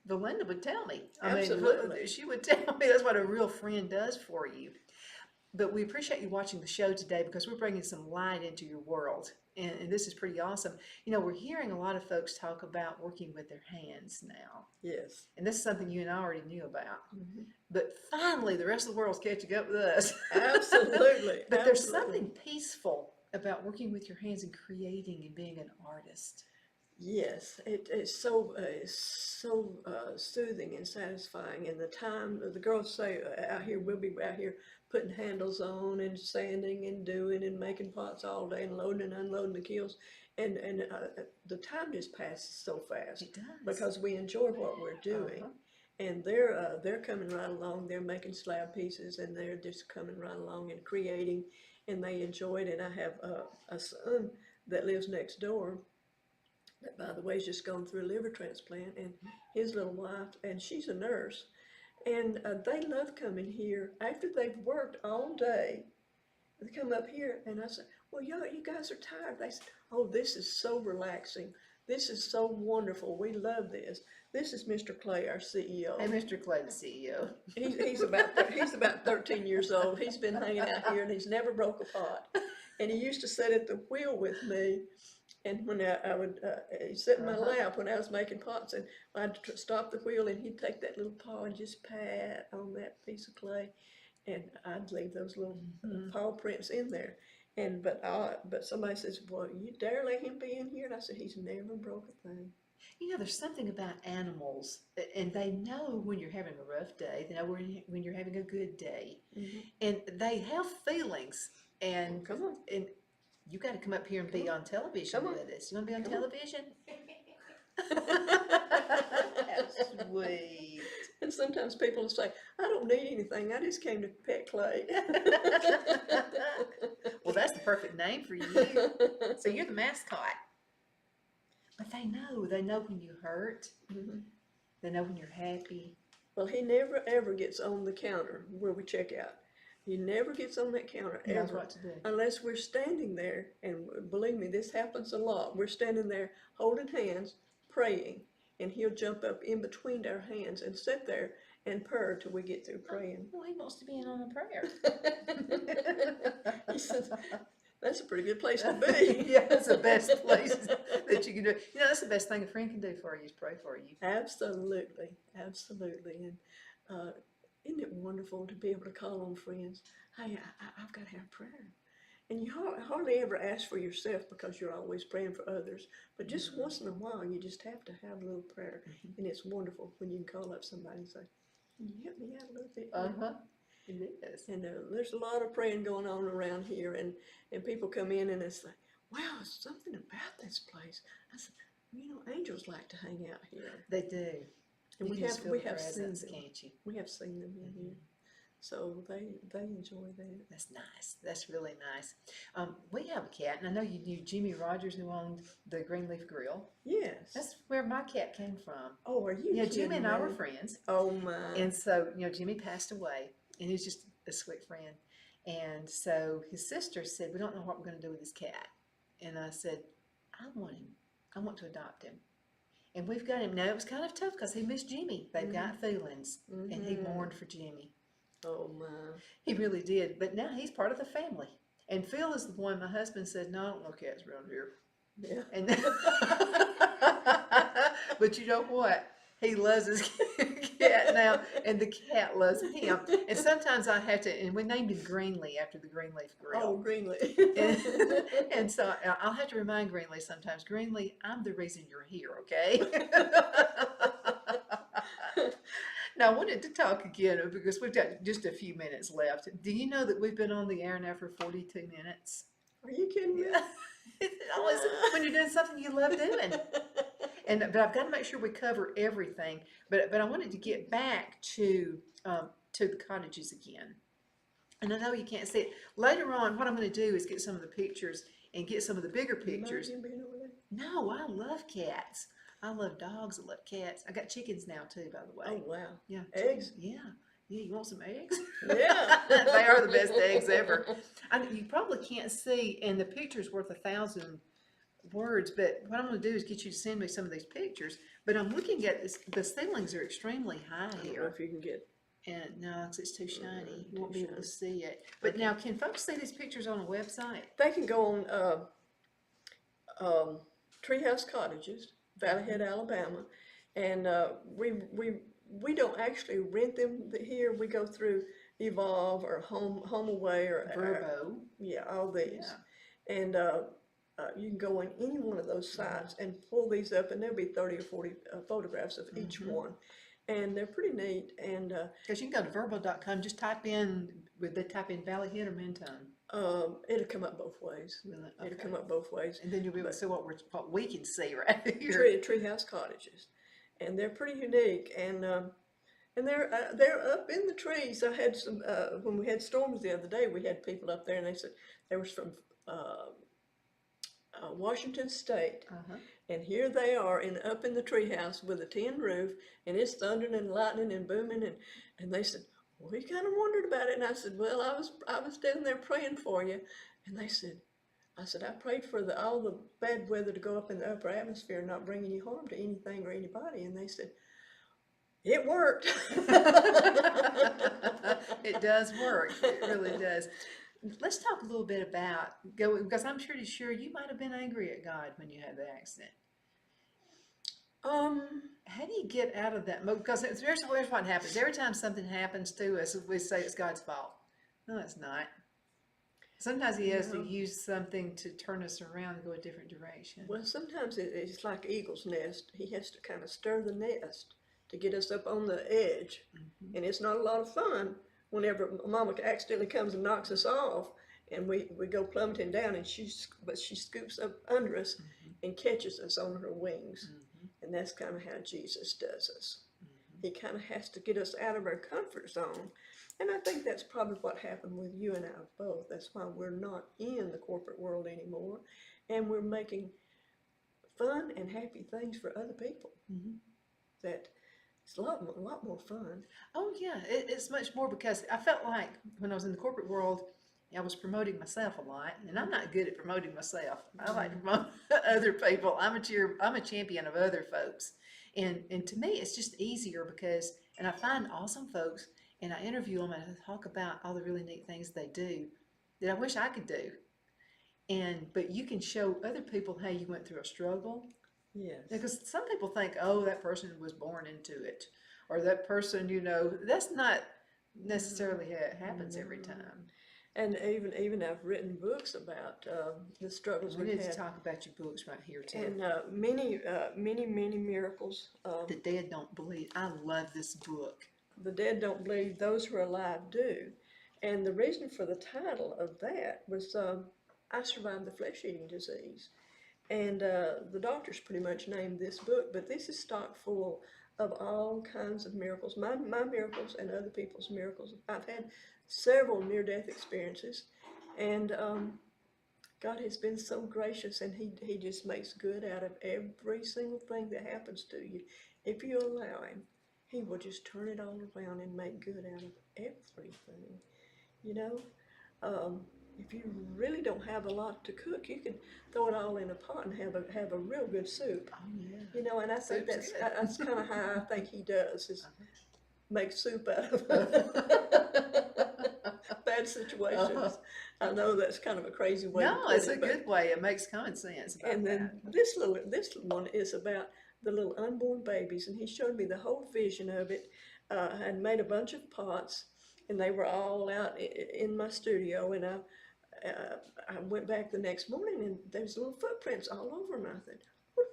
Valinda would tell me. I mean, Absolutely. she would tell me. That's what a real friend does for you. But we appreciate you watching the show today because we're bringing some light into your world. And this is pretty awesome. We're hearing a lot of folks talk about working with their hands now. Yes. And this is something you and I already knew about. Hmm. But finally, the rest of the world's catching up with us. Absolutely. But there's Absolutely. something peaceful about working with your hands and creating and being an artist. Yes, it's so soothing and satisfying. And the time the girls say out here, we'll be out here putting handles on and sanding and doing and making pots all day and loading and unloading the keels, and the time just passes so fast It does. because we enjoy what we're doing. Uh-huh. And they're coming right along. They're making slab pieces, and they're just coming right along and creating, and they enjoy it. And I have a son that lives next door that, by the way, has just gone through a liver transplant, and his little wife, and she's a nurse, and they love coming here after they've worked all day. They come up here, and I said, "Well, y'all, you guys are tired." They said, "Oh, this is so relaxing. This is so wonderful. We love this." This is Mr. Clay, our CEO. Hey, Mr. Clay, the CEO. He's about 13 years old. He's been hanging out here, and he's never broke a pot. And he used to sit at the wheel with me. And when I would, he'd sit in my lap when I was making pots, and I'd stop the wheel, and he'd take that little paw and just pat on that piece of clay, and I'd leave those little paw prints in there. And but somebody says, "Well, you dare let him be in here?" And I said, "He's never broke a thing." There's something about animals, and they know when you're having a rough day. They know when you're having a good day, Mm-hmm. and they have feelings. And Come on, and you got to come up here and be on television come on, with us. You want to be on come on. television? How sweet. And sometimes people will say, "I don't need anything. I just came to pet Clay." Well, that's the perfect name for you. So you're the mascot. But they know. They know when you hurt. Mhm. They know when you're happy. Well, he never ever gets on the counter where we check out. He never gets on that counter He knows ever, what to do. unless we're standing there. And believe me, this happens a lot. We're standing there holding hands, praying, and he'll jump up in between our hands and sit there and purr till we get through praying. Well, he wants to be in on a prayer. He says, "That's a pretty good place to be." Yeah, that's the best place that you can do. That's the best thing a friend can do for you is pray for you. Absolutely, absolutely. And isn't it wonderful to be able to call on friends? "Hey, I've got to have prayer." And you hardly ever ask for yourself because you're always praying for others. But just once in a while, you just have to have a little prayer. And it's wonderful when you can call up somebody and say, "Can you help me out a little bit?" It is. And there's a lot of praying going on around here. And people come in and it's like, "Wow, something about this place." I said, "Angels like to hang out here." They do. And You we can just have feel we the have seen presence, them. can't you? We have seen them in here, so they enjoy that. That's nice. That's really nice. We have a cat, and I know you knew Jimmy Rogers, who owned the Greenleaf Grill. Yes. That's where my cat came from. Oh, are you Yeah, kidding Jimmy and I were me? friends. Oh my. And so, Jimmy passed away, and he was just a sweet friend. And so his sister said, "We don't know what we're going to do with this cat." And I said, "I want him. I want to adopt him." And we've got him. Now, it was kind of tough because he missed Jimmy. They've got feelings, and he mourned for Jimmy. Oh my. He really did. But now he's part of the family. And Phil is the one my husband said, "No, I don't know cats around here." Yeah. And but you know what? He loves his cat now, and the cat loves him. And sometimes I have to, and we named him Greenlee after the Greenleaf Grill. Oh, Greenlee. And so I'll have to remind Greenlee sometimes, "Greenlee, I'm the reason you're here, okay?" Now, I wanted to talk again because we've got just a few minutes left. Do you know that we've been on the air now for 42 minutes? Are you kidding me? It's always when you're doing something you love doing. But I've got to make sure we cover everything. But I wanted to get back to the cottages again. And I know you can't see it. Later on, what I'm going to do is get some of the pictures and get some of the bigger pictures. You mind him being over there? No, I love cats. I love dogs. I love cats. I got chickens now too, by the Oh way. wow. Yeah, Eggs? Yeah. Yeah, you want some eggs? Yeah. They are the best eggs ever. You probably can't see, and the picture's worth 1,000 words, but what I'm gonna do is get you to send me some of these pictures. But I'm looking at this, the ceilings are extremely high I don't know here. if you can get And no, 'cause it's too shiny. You won't too be able to shiny. see it. But Okay. now, can folks see these pictures on a website? They can go on um, Treehouse Cottages, Valley Head, Alabama, and we don't actually rent them here. We go through Evolve or Home Away or Verbo. yeah, all these, Yeah. and you can go on any one of those sites and pull these up, and there'll be 30 or 40 photographs of each one, and they're pretty neat. And Because you can go to verbo.com, just type in, would they type in Valley Head or Mentone? it'll come up both ways. Really? It'll Okay. come up both ways. And then you'll be able to But see what we can see right here. Treehouse Cottages, and they're pretty unique. And they're up in the trees. I had some when we had storms the other day. We had people up there, and they said they was from uh, Washington State, and here they are up in the treehouse with a tin roof, and it's thundering and lightning and booming, and they said, well, we kind of wondered about it, and I said, well, I was down there praying for you, and they said, I said, I prayed for all the bad weather to go up in the upper atmosphere and not bring any harm to anything or anybody, and they said, it worked. It does work. It really does. Let's talk a little bit about because I'm pretty sure you might have been angry at God when you had the accident. How do you get out of that mode? Because here's what happens. Every time something happens to us, we say it's God's fault. No, it's not. Sometimes He has to use something to turn us around and go a different direction. Well, sometimes it's like eagle's nest. He has to kind of stir the nest to get us up on the edge. And it's not a lot of fun whenever Mama accidentally comes and knocks us off, and we go plummeting down, and she scoops up under us and catches us on her wings. And that's kind of how Jesus does us. He kind of has to get us out of our comfort zone. And I think that's probably what happened with you and I both. That's why we're not in the corporate world anymore, and we're making fun and happy things for other people. That it's a lot more fun. Oh yeah, it's much more because I felt like when I was in the corporate world, I was promoting myself a lot, and I'm not good at promoting myself. I like to promote other people. I'm a champion of other folks, and to me, it's just easier because, and I find awesome folks, and I interview them and I talk about all the really neat things they do that I wish I could do. But you can show other people how you went through a struggle. Yes. Because some people think, oh, that person was born into it, or that person, that's not necessarily how it happens every time. And even I've written books about the struggles We we've need to had. talk about your books right here too. And many miracles. The Dead Don't Bleed. I love this book. The dead don't bleed; those who are alive do. And the reason for the title of that was I survived the flesh-eating disease. And the doctors pretty much named this book, but this is stock full of all kinds of miracles, my miracles and other people's miracles. I've had several near-death experiences, and God has been so gracious, and he just makes good out of every single thing that happens to you. If you allow Him, He will just turn it all around and make good out of everything, you know. If you really don't have a lot to cook, you can throw it all in a pot and have a real good soup. Oh yeah. You know, and I think Soup's that's kind of how I think He does, is make soup out of bad situations. I know that's kind of a crazy way to No, put it's it, a good way. It makes common sense about and then that. this one is about the little unborn babies, and he showed me the whole vision of it. I had made a bunch of pots, and they were all out in my studio, and I went back the next morning, and there's little footprints all over them. I thought,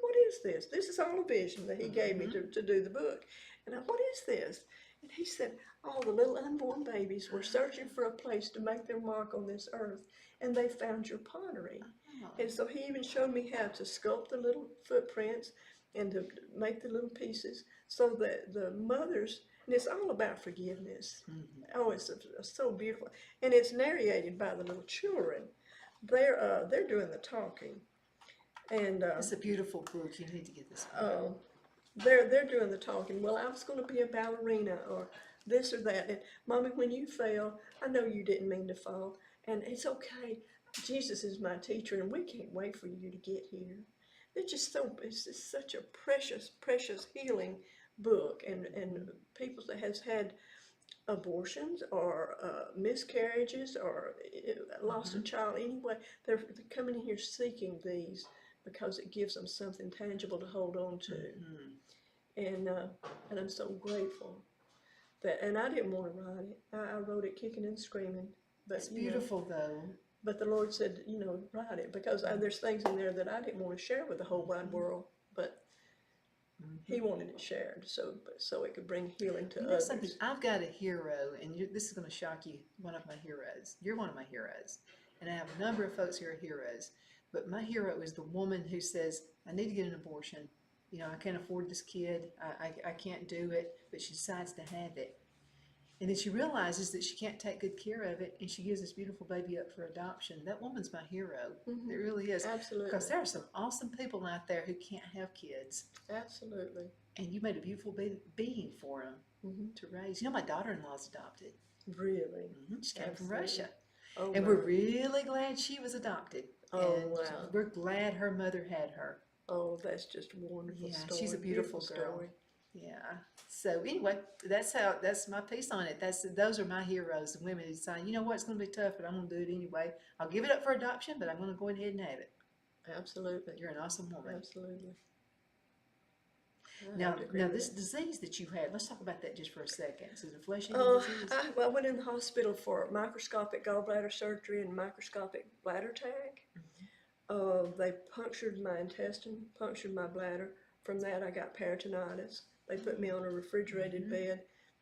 what is this? This is all a vision that he gave me to do the book. And what is this? And he said, all the little unborn babies were searching for a place to make their mark on this earth, and they found your pottery. And so he even showed me how to sculpt the little footprints and to make the little pieces so that the mothers, and it's all about forgiveness. Oh, it's so beautiful. And it's narrated by the little children. They're doing the talking. And It's a beautiful book. You need to get this one. uh, they're doing the talking. Well, I was going to be a ballerina or this or that. And Mommy, when you fell, I know you didn't mean to fall, and it's okay. Jesus is my teacher, and we can't wait for you to get here. It's just such a precious, precious healing book, and people that has had abortions or miscarriages or lost a child anyway, they're coming in here seeking these because it gives them something tangible to hold on to. And I'm so grateful that, and I didn't want to write it. I wrote it kicking and screaming, but It's beautiful though. but the Lord said, write it because there's things in there that I didn't want to share with the whole wide world, but He wanted it shared so it could bring healing to You know others. something? I've got a hero, and this is going to shock you. One of my heroes. You're one of my heroes, and I have a number of folks who are heroes. But my hero is the woman who says, "I need to get an abortion. I can't afford this kid. I can't do it." But she decides to have it, and then she realizes that she can't take good care of it, and she gives this beautiful baby up for adoption. That woman's my hero. It really is. Absolutely. Because there are some awesome people out there who can't have kids. Absolutely. And you made a beautiful being for them to raise. My daughter-in-law's adopted. Really? She came from Absolutely. Russia. Oh, And my. we're really glad she was adopted. Oh, And wow. we're glad her mother had her. Oh, that's just a wonderful Yeah, story. she's a beautiful girl. Story. Yeah. So anyway, that's my piece on it. Those are my heroes, the women who decide, you know what, it's going to be tough, but I'm going to do it anyway. I'll give it up for adoption, but I'm going to go ahead and have it. Absolutely. You're an awesome woman. Absolutely. Now this disease that you had, let's talk about that just for a second. Is it a flesh-eating disease? I went in the hospital for microscopic gallbladder surgery and microscopic bladder tag. They punctured my intestine, punctured my bladder. From that, I got peritonitis. They put me on a refrigerated bed.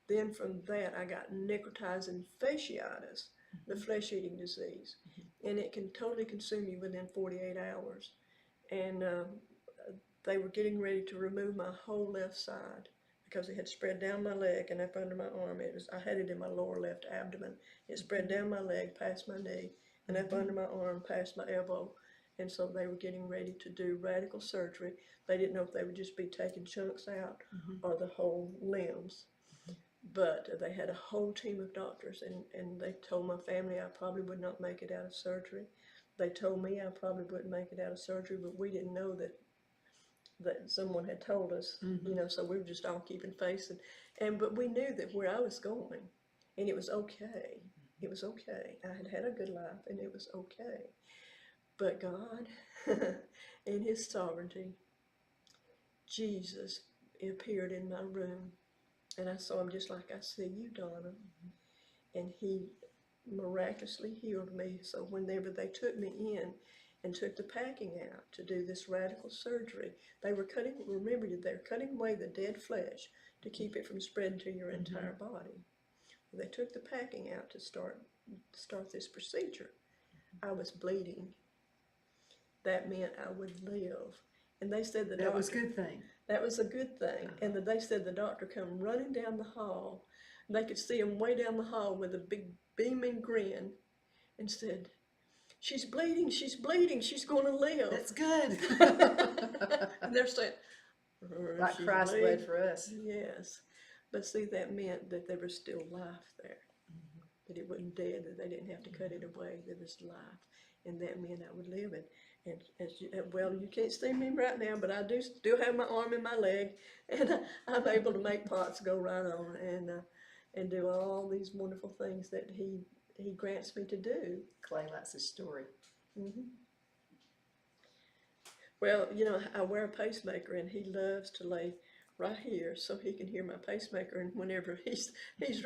Then from that, I got necrotizing fasciitis, the flesh-eating disease. And it can totally consume you within 48 hours. And they were getting ready to remove my whole left side because it had spread down my leg and up under my arm. I had it in my lower left abdomen. It spread down my leg past my knee and up under my arm past my elbow. And so they were getting ready to do radical surgery. They didn't know if they would just be taking chunks out or the whole limbs. But they had a whole team of doctors, and they told my family I probably would not make it out of surgery. They told me I probably wouldn't make it out of surgery, but we didn't know that someone had told us, so we were just all keeping faith. But we knew that where I was going, and it was okay. It was okay. I had had a good life, and it was okay. But God, in His sovereignty, Jesus appeared in my room, and I saw Him just like I see you, Donna. And He miraculously healed me. So whenever they took me in and took the packing out to do this radical surgery, they were cutting away the dead flesh to keep it from spreading to your entire body. They took the packing out to start this procedure. I was bleeding. That meant I would live. And they said that was a good thing. That was a good thing. And they said the doctor come running down the hall. They could see him way down the hall with a big beaming grin and said, she's bleeding, she's going to live. That's good. And they're saying, like Christ bled for us. Yes. But see, that meant that there was still life there. That it wasn't dead, that they didn't have to cut it away. There was life. And that meant I would live. Well, you can't see me right now, but I do still have my arm and my leg, and I'm able to make pots go right on and do all these wonderful things that he grants me to do. Clay likes his story. Well, I wear a pacemaker, and he loves to lay right here so he can hear my pacemaker, and whenever he's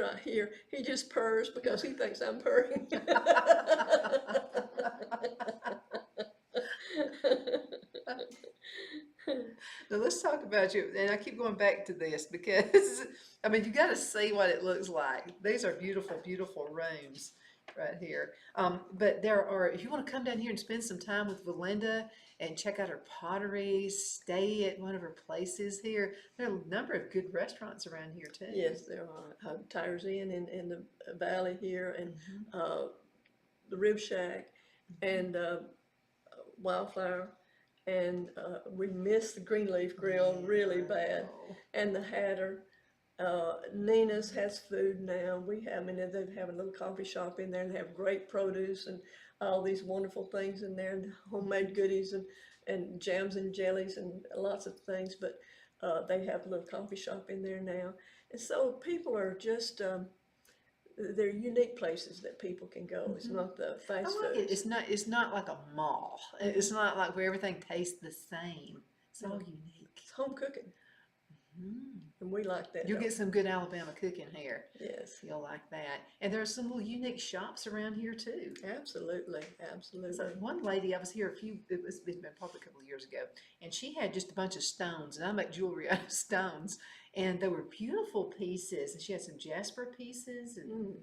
right here, he just purrs because he thinks I'm purring. Now let's talk about you, and I keep going back to this because, you got to see what it looks like. These are beautiful, beautiful rooms right here. But if you want to come down here and spend some time with Valinda and check out her pottery, stay at one of her places here. There are a number of good restaurants around here too. Yes, there are. Tire's Inn in the valley here, and the Rib Shack, and Wildflower, and we miss the green leaf grill really bad, Oh. and the Hatter. Nina's has food now. We have, I mean, they have a little coffee shop in there and they have great produce and all these wonderful things in there and homemade goodies and jams and jellies and lots of things. But they have a little coffee shop in there now. And so people are just, they're unique places that people can go. It's not the I fast like it. foods. It's not like a mall. It's not like where everything tastes the same. It's all No, unique. it's home cooking. Mm. And we like that, You'll don't get some good Alabama cooking here. we? Yes, You'll like that. And there are some little unique shops around here too. absolutely, So absolutely. one lady, I was here it's been probably a couple of years ago, and she had just a bunch of stones, and I make jewelry out of stones, and they were beautiful pieces, and she had some jasper pieces, Mm,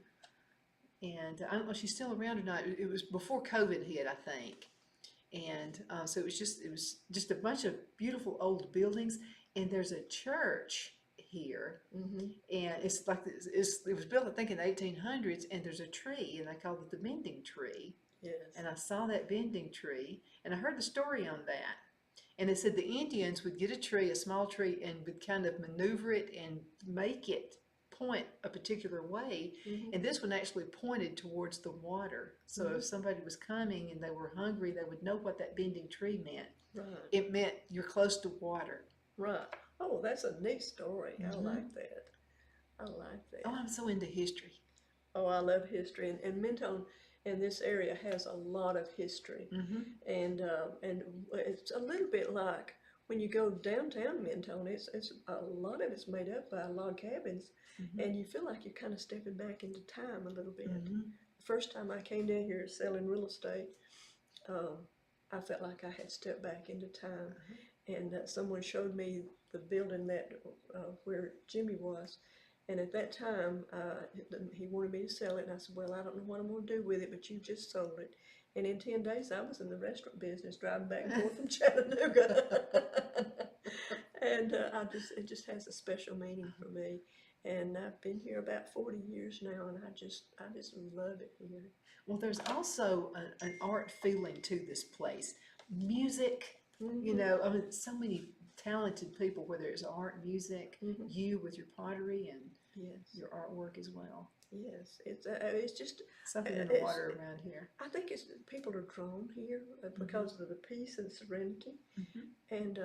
and I don't know if she's still around or not. It was before COVID hit, I think, and so it was just a bunch of beautiful old buildings, and there's a church here, mm-hmm. and it's like it was built I think in the 1800s, and there's a tree, and they call it the bending tree. Yes. And I saw that bending tree, and I heard the story on that. And they said the Indians would get a tree, a small tree, and would kind of maneuver it and make it point a particular way. Mm-hmm. And this one actually pointed towards the water. So Mm-hmm. if somebody was coming and they were hungry, they would know what that bending tree meant. Right. It meant you're close to water. Right. Oh, that's a neat story. I Mm-hmm. like that. I like that. Oh, I'm so into history. Oh, I love history, and Mentone and this area has a lot of history, Mm-hmm. and it's a little bit like when you go downtown Mentone. It's a lot of it's made up by log cabins, Mm-hmm. and you feel like you're kind of stepping back into time a little bit. Mm-hmm. The first time I came down here selling real estate, um, I felt like I had stepped back into time, and someone showed me the building that where Jimmy was. And at that time, he wanted me to sell it, and I said, well, I don't know what I'm going to do with it, but you just sold it. And in 10 days, I was in the restaurant business, driving back and forth from Chattanooga. And it just has a special meaning for me. And I've been here about 40 years now, and I just love it here. Well, there's also an art feeling to this place. Music, you know, I mean, so many talented people, whether it's art, music, Mm-hmm. you with your pottery and Yes, your artwork as well. yes. It's just Something in the it's, water around here. I think it's people are drawn here because of the peace and serenity, Mm-hmm. and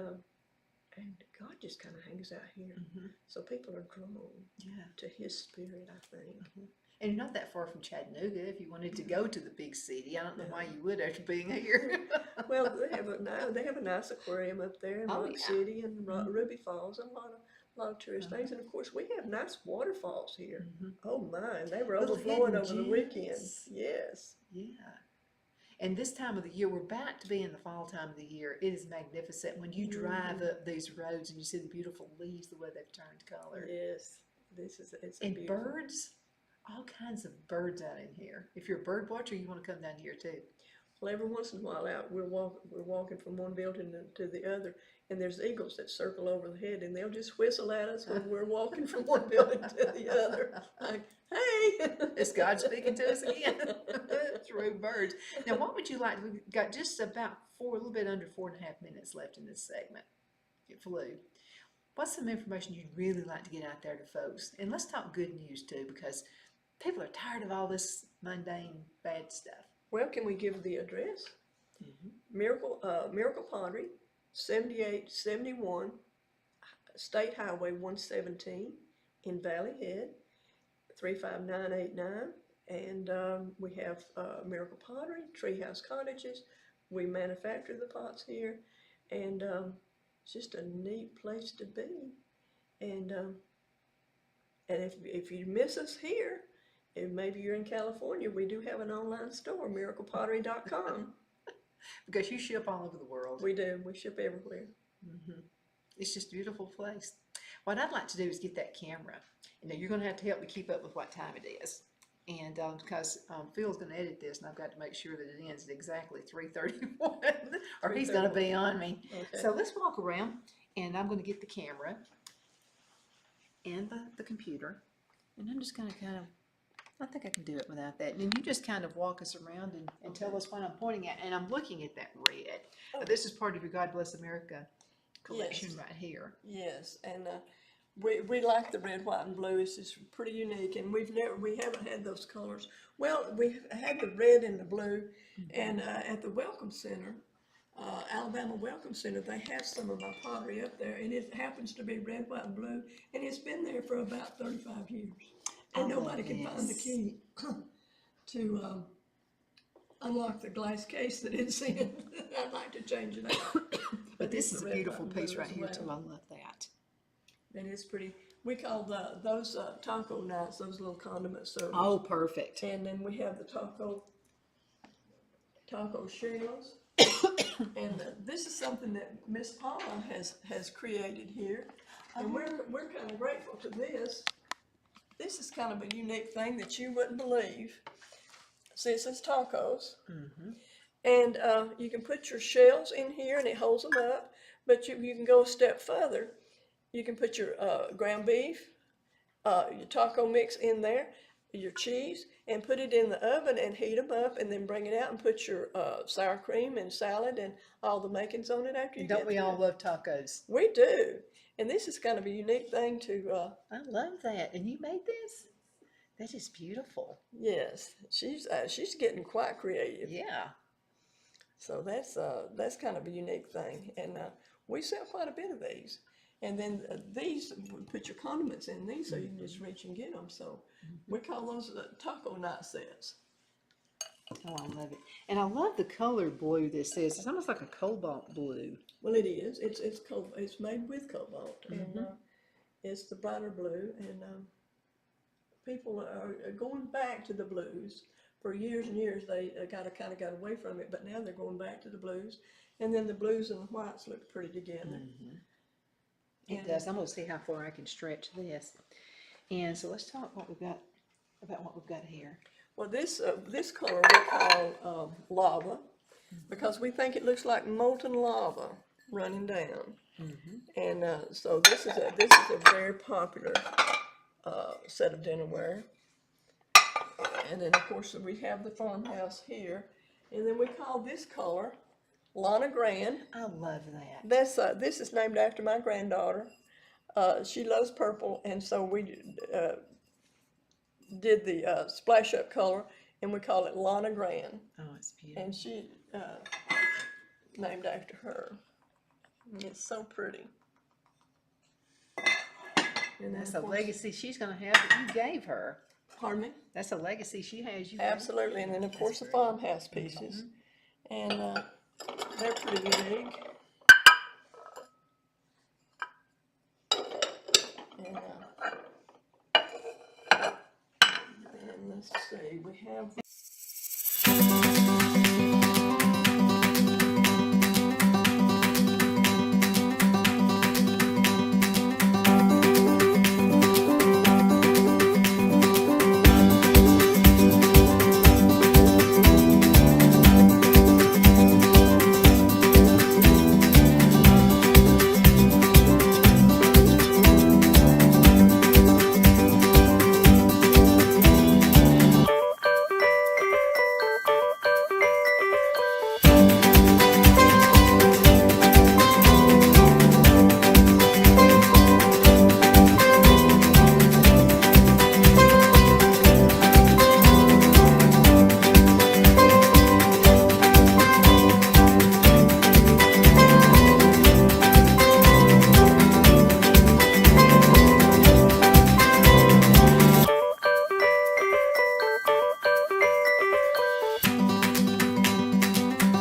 God just kind of hangs out here. Mm-hmm. So people are drawn Yeah. to His Spirit, I think. Mm-hmm. And you're not that far from Chattanooga if you wanted to go to the big city. I don't know why you would after being here. Well, they have a nice aquarium up there in Oh, Rock yeah. City and Ruby Falls, and a lot of tourist things. And of course, we have nice waterfalls here. Mhm. Oh my, and they were Little overflowing hidden over the weekend. gems. Yes. Yeah. And this time of the year, we're about to be in the fall time of the year. It is magnificent when you drive up these roads and you see the beautiful leaves, the way they've turned color. Yes. It's a And beautiful. birds, all kinds of birds out in here. If you're a bird watcher, you want to come down here too. Well, every once in a while out, we're walking from one building to the other, and there's eagles that circle over the head, and they'll just whistle at us when we're walking from one building to the other. Like, hey! Is God speaking to us again? Through birds. Now, what would you like? We've got just about a little bit under 4.5 minutes left in this segment. It flew. What's some information you'd really like to get out there to folks? And let's talk good news too, because people are tired of all this mundane, bad stuff. Well, can we give the address? Miracle Pottery, 7871 State Highway 117 in Valley Head, 35989. And we have Miracle Pottery, Treehouse Cottages. We manufacture the pots here, and it's just a neat place to be. And if you miss us here, and maybe you're in California, we do have an online store, miraclepottery.com. Because you ship all over the world. We do. We ship everywhere. Mm-hmm. It's just a beautiful place. What I'd like to do is get that camera. And now you're going to have to help me keep up with what time it is. And because Phil's going to edit this, and I've got to make sure that it ends at exactly 3:31, or he's going to be on me. Okay. So let's walk around, and I'm going to get the camera and the computer, and I'm just going to kind of I think I can do it without that. And then you just kind of walk us around and tell us what I'm pointing at. And I'm looking at that red. This is part of your God Bless America collection Yes. right here. Yes, and we like the red, white, and blue. It's just pretty unique, and we haven't had those colors. Well, we had the red and the blue, and at the Welcome Center, Alabama Welcome Center, they have some of my pottery up there, and it happens to be red, white, and blue, and it's been there for about 35 years, and I love nobody can find the this. key to unlock the glass case that it's in. I'd like to change it out. But this it's is the a red, beautiful white, and blue piece right as here well. too. I love that. That is pretty. We call those taco nights, those little condiment servers. Oh, perfect. And then we have the taco shells. And this is something that Miss Paula has created here, and we're kind of grateful to this. This is kind of a unique thing that you wouldn't believe. See, it says tacos, and you can put your shells in here, and it holds them up. But you can go a step further. You can put your ground beef, your taco mix in there, your cheese, and put it in the oven and heat them up, and then bring it out and put your sour cream and salad and all the makings on it after you Don't get we all through. love tacos? We do, and this is kind of a unique thing to. I love that. And you made this? That is beautiful. Yes, she's getting quite creative. Yeah. So that's kind of a unique thing, and we sell quite a bit of these. And then these, we put your condiments in these so you can just reach and get them. So we call those taco night sets. Oh, I love it. And I love the color blue this is. It's almost like a cobalt blue. Well, it is. It's made with cobalt, and it's the brighter blue. And people are going back to the blues. For years and years, they kind of got away from it, but now they're going back to the blues. And then the blues and the whites look pretty together. It does. I'm going to see how far I can stretch this. And so let's talk about what we've got here. Well, this color we call lava, because we think it looks like molten lava running down. And so this is a very popular set of dinnerware. And then of course we have the farmhouse here, and then we call this color Lana Grand. I love that. This is named after my granddaughter. She loves purple, and so we did the splash up color, and we call it Lana Grand. Oh, it's beautiful. And she named after her. And it's so pretty. And That's a legacy she's going to have that you gave her. Pardon me? That's a legacy she has. Absolutely. And then of course the farmhouse pieces. And they're pretty unique. And let's see, we have